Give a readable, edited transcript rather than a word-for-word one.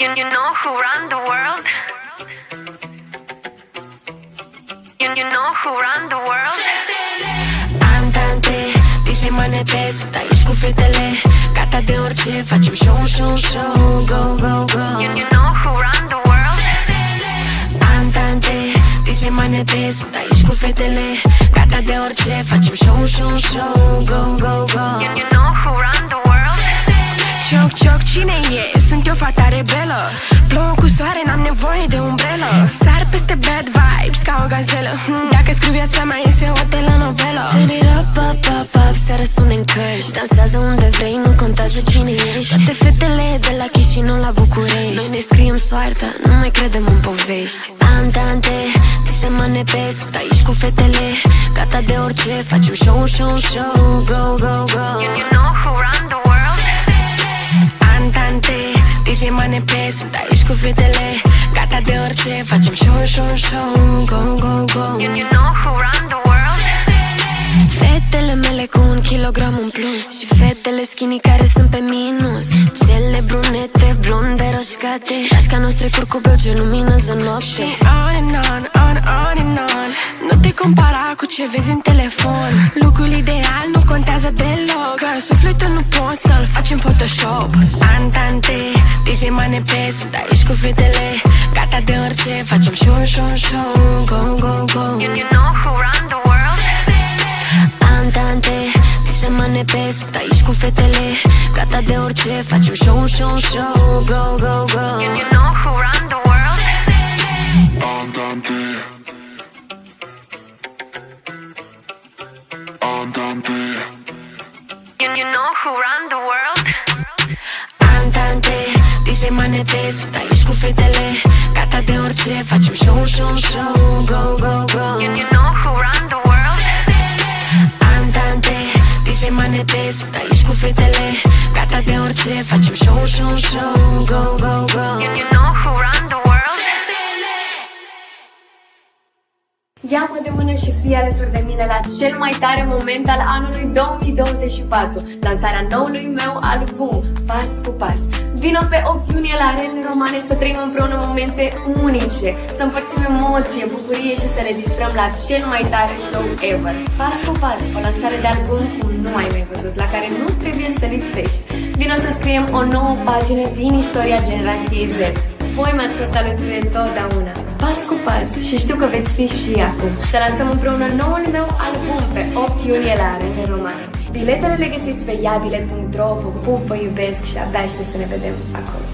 You know who run the world? You know who run the world? Andante, dise manete, sunt aici cu fetele, gata de orice, facem show, show, show, go, go, go. You know who run the world? Andante, dise manete, sunt aici cu fetele, gata de orice, facem show, show, show, go, go, go. You know who run the world? Cioc, cioc, cine e? Sunt eu fata rebelă, plouă cu soare, n-am nevoie de umbrelă, sar peste bad vibes ca o gazelă. Dacă scriu viața mea, iese o telenovelă. Turn it up, up, up, up, seara sună în căști, dansează unde vrei, nu contează cine ești. Toate fetele de la Chișinău la București, noi ne scriem soarta, nu mai credem în povești. Andante, dise manepe, sunt aici cu fetele, gata de orice, facem show, show, show, go, go, go. You know who run the world? Andante, dise manepe, sunt aici cu fetele, gata de orice, facem show, show, show, go, go, go. You know who run the world? Fetele mele cu 1 kilogram în plus și fetele skinny care sunt pe minus, cele brunete, blonde, roșcate, așca noastre curcubeu ce luminează noapte. Și on and on, on, on and on, nu te compara cu ce vezi în telefon. Lucrul ideal nu contează deloc, că sufletul nu poți să-l faci în Photoshop. Andante, dise manepe, sunt aici cu fetele, gata de orice, facem show, show, show, go, go, go. You know who run the world? Andante, dise manepe, sunt aici cu fetele, gata de orice, facem show, show, show, go, go, go. You know who run the world? Andante, andante, You know who run the world? Andante, dise manepe, sunt aici cu fetele, gata de orice, facem show, show, show, go, go, go. You know who run the world? Andante, dise manepe, sunt aici cu fetele, gata de orice, facem show, show, show, go, go, go. You know who run the world? Ia-mă de mână și fii alături de mine la cel mai tare moment al anului 2024, lansarea noului meu album, Pas cu Pas. Vino pe 8 iunie la Arenele Romane să trăim împreună momente unice, să împărțim emoție, bucurie și să ne distrăm la cel mai tare show ever. Pas cu Pas, o lansare de album cum nu ai mai văzut, la care nu trebuie să lipsești. Vino să scriem o nouă pagină din istoria generației Z. Voi m-ați fost alături de totdeauna, pas cu pas, și știu că veți fi și acum. Să lansăm împreună noul meu album pe 8 iunie la Arenele Romane. Biletele le găsiți pe iabilet.ro, vă pup, vă iubesc și abia aștept să ne vedem acolo.